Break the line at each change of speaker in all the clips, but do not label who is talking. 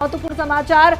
महत्वपूर्ण समाचार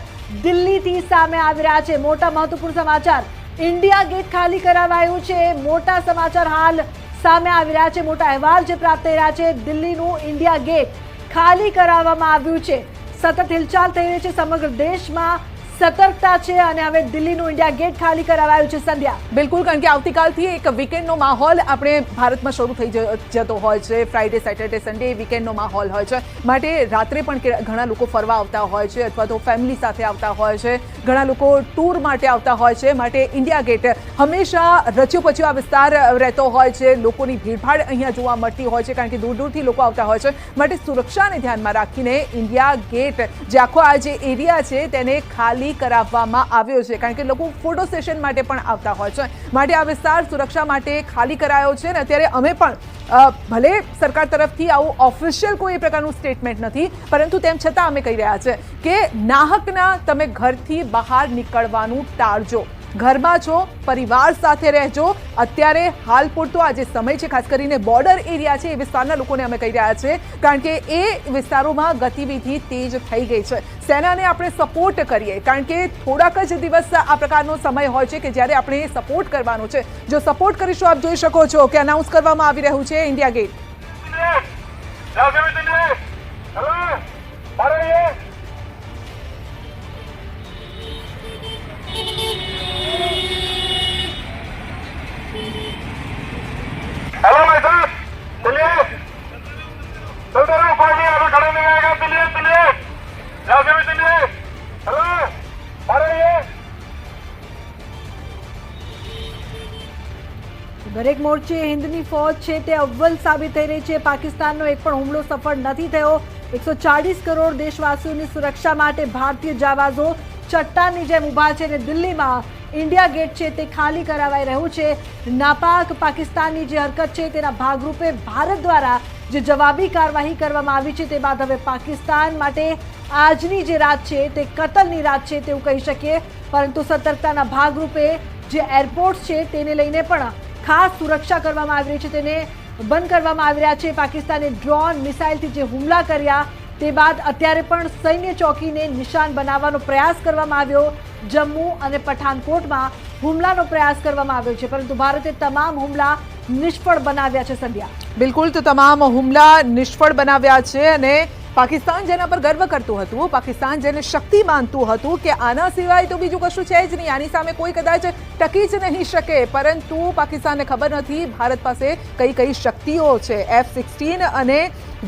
दिल्हीથી સામે આવી રહ્યા છે। મોટા મહત્વપૂર્ણ સમાચાર, ઇન્ડિયા ગેટ ખાલી કરાવાયું છે। મોટા સમાચાર હાલ સામે આવી રહ્યા છે। મોટા અહેવાલ જે પ્રાપ્ત થઈ રહ્યા છે, દિલ્હીનું ઇન્ડિયા ગેટ ખાલી કરાવવામાં આવ્યું છે। સતત હિલચાલ થઈ રહી છે, સમગ્ર દેશમાં સતર્કતા છે અને હવે દિલ્હીનું ઇન્ડિયા ગેટ ખાલી કરાવાયું છે। સંધ્યા,
બિલકુલ, કારણ કે આવતીકાલથી એક વીકેન્ડનો માહોલ આપણે ભારતમાં શરૂ થઈ જતો હોય છે। ફ્રાઈડે, સેટરડે, સન્ડે વીકેન્ડનો માહોલ હોય છે, માટે રાત્રે પણ ઘણા લોકો ફરવા આવતા હોય છે અથવા તો ફેમિલી સાથે આવતા હોય છે, ઘણા લોકો ટૂર માટે આવતા હોય છે। માટે ઇન્ડિયા ગેટ હંમેશા રચ્યો પચ્યો આ વિસ્તાર રહેતો હોય છે, લોકોની ભીડભાડ અહીંયા જોવા મળતી હોય છે, કારણ કે દૂર દૂરથી લોકો આવતા હોય છે। માટે સુરક્ષાને ધ્યાનમાં રાખીને ઇન્ડિયા ગેટ જે આખો આ જે એરિયા છે તેને ખાલી કરાવવામાં આવ્યો છે, કારણ કે લોકો ફોટો સેશન માટે પણ આવતા હોય છે। માટે આ વિસ્તાર સુરક્ષા માટે ખાલી કરાયો છે અને અત્યારે અમે પણ ભલે સરકાર તરફથી આવું ઓફિશિયલ કોઈ પ્રકારનું સ્ટેટમેન્ટ નથી, પરંતુ તેમ છતાં અમે કહી રહ્યા છે કે નાહકના તમે ઘરથી બહાર નીકળવાનું ટાળજો, ઘરમાં છો પરિવાર સાથે રહેજો। અત્યારે હાલ પૂરતો આ જે સમય છે, ખાસ કરીને બોર્ડર એરિયા છે એ વિસ્તારના લોકોને અમે કહી રહ્યા છે, કારણ કે એ વિસ્તારોમાં ગતિવિધિ તેજ થઈ ગઈ છે। સેનાને આપણે સપોર્ટ કરીએ, કારણ કે થોડાક જ દિવસ આ પ્રકારનો સમય હોય છે કે જ્યારે આપણે સપોર્ટ કરવાનો છે। જો સપોર્ટ કરીશું, આપ જોઈ શકો છો કે અનાઉન્સ કરવામાં આવી રહ્યું છે ઇન્ડિયા ગેટ।
हेलो भाई साहब, चलिए चलते रहो, पार्टी यहाँ पे खड़े नहीं आएगा। चलिए चलिए, यहाँ से भी चलिए। हेलो, आ रही है।
દરેક મોરચે હિન્દની ફોજ છે તે અવ્વલ સાબિત થઈ રહી છે। પાકિસ્તાનનો એક પણ હુમલો સફળ નથી થયો। 140 કરોડ દેશવાસીઓની સુરક્ષા માટે ભારતીય જહાજો ચટ્ટાનની જેમ ઊભા છે અને દિલ્હીમાં ઇન્ડિયા ગેટ છે તે ખાલી કરાવાઈ રહ્યું છે। નાપાક પાકિસ્તાનની જે હરકત છે તેના ભાગરૂપે ભારત દ્વારા જે જવાબી કાર્યવાહી કરવામાં આવી છે, તે બાદ હવે પાકિસ્તાન માટે આજની જે રાત છે તે કતલની રાત છે તેવું કહી શકીએ। પરંતુ સતર્કતાના ભાગરૂપે જે એરપોર્ટ છે તેને લઈને પણ ખાસ સુરક્ષા કરવામાં આવી રહી છે, તેને બંધ કરવામાં આવી રહ્યા છે। પાકિસ્તાને ડ્રોન મિસાઇલથી જે હુમલા કર્યા તે બાદ અત્યારે પણ સૈન્ય ચોકીને નિશાન બનાવવાનો પ્રયાસ કરવામાં આવ્યો। જમ્મુ અને પઠાનકોટમાં હુમલાનો પ્રયાસ કરવામાં આવ્યો છે, પરંતુ ભારતે તમામ હુમલા નિષ્ફળ બનાવ્યા છે। સંધ્યા,
બિલકુલ, તો તમામ હુમલા નિષ્ફળ બનાવ્યા છે અને પાકિસ્તાન જેના પર ગર્વ કરતું હતું, પાકિસ્તાન જેને શક્તિ માનતું હતું કે આના સિવાય તો બીજું કશું છે જ નહીં, આની સામે કોઈ કદાચ ટકી જ નહીં શકે, પરંતુ પાકિસ્તાનને ખબર નથી ભારત પાસે કઈ કઈ શક્તિઓ છે। F-16 અને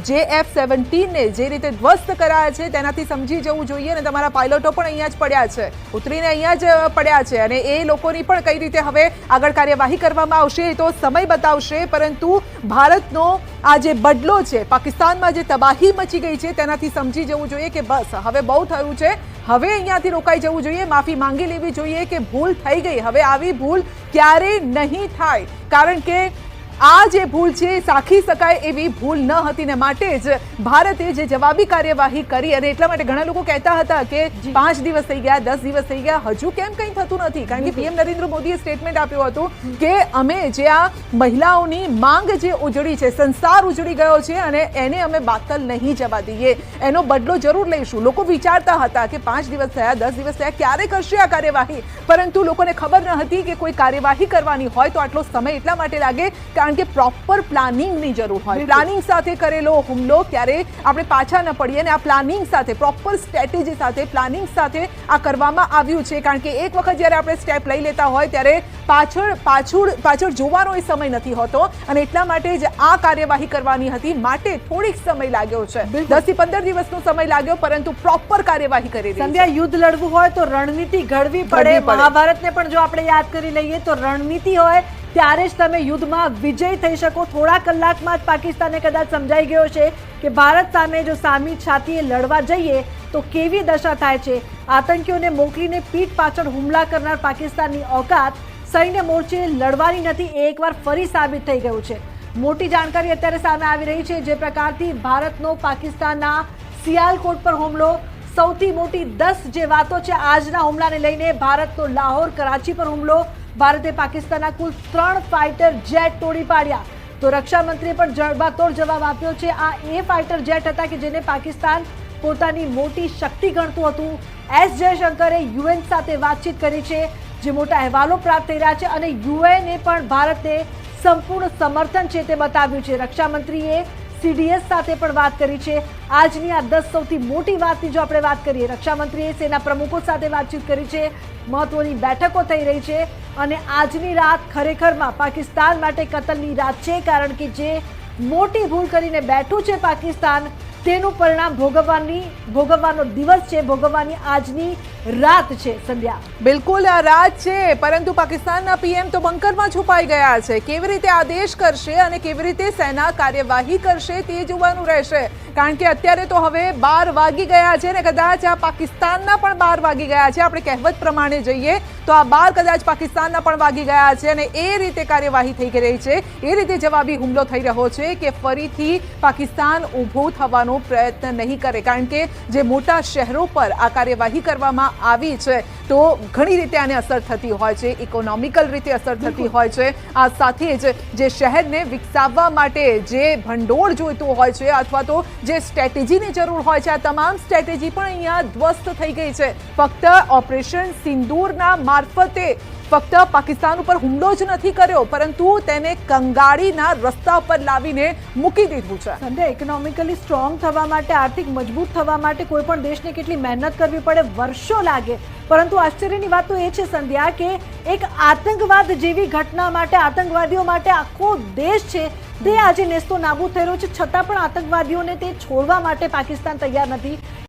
જે F-17 ને જે રીતે ધ્વસ્ત કરાયા છે તેનાથી સમજી જવું જોઈએ અને તમારા પાયલોટો પણ અહીંયા જ પડ્યા છે, ઉતરીને અહીંયા જ પડ્યા છે અને એ લોકોની પણ કઈ રીતે હવે આગળ કાર્યવાહી કરવામાં આવશે એ તો સમય બતાવશે। પરંતુ ભારતનો આ જે બદલો છે, પાકિસ્તાનમાં જે તબાહી મચી ગઈ છે તેનાથી સમજી જવું જોઈએ કે બસ હવે બહુ થયું છે, હવે અહીંયાથી રોકાઈ જવું જોઈએ, માફી માંગી લેવી જોઈએ કે ભૂલ થઈ ગઈ, હવે આવી ભૂલ ક્યારેય નહીં થાય, કારણ કે આ જે ભૂલ છે સાખી શકાય એવી ભૂલ ન હતી ને માટે જ ભારતે જે જવાબી કાર્યવાહી કરી। અને એટલા માટે ઘણા લોકો કહેતા હતા કે 5 દિવસ થઈ ગયા, 10 દિવસ થઈ ગયા, હજુ કેમ કંઈ થતું નથી, કારણ કે પીએમ નરેન્દ્ર મોદીએ સ્ટેટમેન્ટ આપ્યું હતું કે અમે જે આ મહિલાઓની માંગ જે ઉજળી છે, સંસાર ઉજળી ગયો છે અને એને અમે બાતલ નહીં જવા દઈએ, એનો બદલો જરૂર લઈશું। લોકો વિચારતા હતા કે 5 દિવસ થયા, 10 દિવસ થયા, ક્યારે કરશે આ કાર્યવાહી, પરંતુ લોકોને ખબર ન હતી કે કોઈ કાર્યવાહી કરવાની હોય તો આટલો સમય એટલા માટે લાગે કારણ કે પ્રોપર પ્લાનિંગની જરૂર હોય। પ્લાનિંગ સાથે કરેલો હુમલો ક્યારે આપણે પાછા ન પડીએ અને આ પ્લાનિંગ સાથે, પ્રોપર સ્ટ્રેટેજી સાથે, પ્લાનિંગ સાથે આ કરવામાં આવ્યું છે, કારણ કે એક વખત જ્યારે આપણે સ્ટેપ લઈ લેતા હોય ત્યારે પાછળ જોવાનો એ સમય નથી હોતો અને એટલા માટે જ આ કાર્યવાહી કરવાની હતી, માટે થોડીક સમય લાગ્યો છે, 10 થી 15 દિવસનો સમય લાગ્યો, પરંતુ પ્રોપર કાર્યવાહી કરી રહી છે।
યુદ્ધ લડવું હોય તો રણનીતિ ઘડવી પડે। મહાભારતને પણ જો આપણે યાદ કરી લઈએ તો રણનીતિ હોય ત્યારે જ તમે યુદ્ધમાં વિજય થઈ શકો। થોડા કલાકમાં જ પાકિસ્તાનને કદાચ સમજાઈ ગયો છે કે ભારત સામે જો સામી છાતીએ લડવા જઈએ તો કેવી દશા થાય છે। આતંકીઓને મોકલીને પીઠ પાછળ હુમલા કરનાર પાકિસ્તાનની औकात સૈન્ય મોરચે લડવાની નથી, એ એકવાર ફરી સાબિત થઈ ગયું છે। મોટી જાણકારી અત્યારે સામે આવી રહી છે, જે પ્રકારથી ભારતનો પાકિસ્તાનના સિયાલકોટ પર હુમલો, સૌથી મોટી 10 જે વાતો છે આજના હુમલાને લઈને, ભારતનો લાહોર કરાચી પર હુમલો, ભારતે પાકિસ્તાનના કુલ 3 ફાઇટર જેટ તોડી પાડ્યા। તો રક્ષા મંત્રીએ પણ જડબાતોડ જવાબ આપ્યો છે। આ એ ફાઇટર જેટ હતા કે જેને પાકિસ્તાન પોતાની મોટી શક્તિ ગણતું હતું. એસ જયશંકરે યુએન સાથે વાતચીત કરી છે, જે મોટા અહેવાલો પ્રાપ્ત થઈ રહ્યા છે અને યુએને પણ ભારતને સંપૂર્ણ સમર્થન છે તે બતાવ્યું છે. રક્ષામંત્રીએ સીડીએસ સાથે પણ વાત કરી છે. આજની આ 10 સૌથી મોટી વાતની જો આપણે વાત કરીએ, રક્ષામંત્રીએ સેના પ્રમુખો સાથે વાતચીત કરી છે, મહત્વની બેઠકો થઈ રહી છે અને આજની રાત ખરેખરમાં પાકિસ્તાન માટે કતલની રાત છે, કારણ કે જે મોટી ભૂલ કરીને બેઠું છે પાકિસ્તાન, તેનું પરિણામ ભોગવવાનો દિવસ છે, ભોગવવાની આજની રાત છે. સંધ્યા,
બિલકુલ આ રાત છે, પરંતુ પાકિસ્તાનના પીએમ તો બંકરમાં છુપાઈ ગયા છે. કેવી રીતે આદેશ કરશે અને કેવી રીતે સેના કાર્યવાહી કરશે તે જોવાનું રહેશે, કારણ કે અત્યારે તો હવે 12 વાગી ગયા છે ને કદાચ આ પાકિસ્તાનના પણ 12 વાગી ગયા છે. આપણે કહેવત પ્રમાણે જઈએ તો આ 12 કદાચ પાકિસ્તાનના પણ વાગી ગયા છે અને એ રીતે કાર્યવાહી થઈ રહી છે, એ રીતે જવાબી હુમલો થઈ રહ્યો છે કે ફરીથી પાકિસ્તાન ઊભું થવાનો પ્રયત્ન નહીં કરે, કારણ કે જે મોટા શહેરો પર આ કાર્યવાહી કરવામાં આવી છે તો ઘણી રીતે આને અસર થતી હોય છે, ઇકોનોમિકલ રીતે અસર થતી હોય છે. આ સાથે જ જે શહેરને વિકસાવવા માટે જે ભંડોળ જોઈતું હોય છે અથવા તો જે સ્ટ્રેટેજીની જરૂર હોય છે, આ તમામ સ્ટ્રેટેજી પણ અહીંયા ધ્વસ્ત થઈ ગઈ છે. ફક્ત ઓપરેશન સિંદૂરના મારફતે ફક્ત પાકિસ્તાન ઉપર હુમલો જ નથી કર્યો, પરંતુ તેને કંગાળીના રસ્તા પર લાવીને મૂકી દીધું છે.
સંધ્યા, ઇકોનોમિકલી સ્ટ્રોંગ થવા માટે, આર્થિક મજબૂત થવા માટે કોઈ પણ દેશને કેટલી મહેનત કરવી પડે, વર્ષો લાગે, પરંતુ આશ્ચર્યની વાત તો એ છે સંધ્યા કે એક આતંકવાદ જેવી ઘટના માટે, આતંકવાદીઓ માટે આખો દેશ છે તે આજે નેસ્તો નાબૂદ થઈ રહ્યો છે, છતાં પણ આતંકવાદીઓને તે છોડવા માટે પાકિસ્તાન તૈયાર નથી.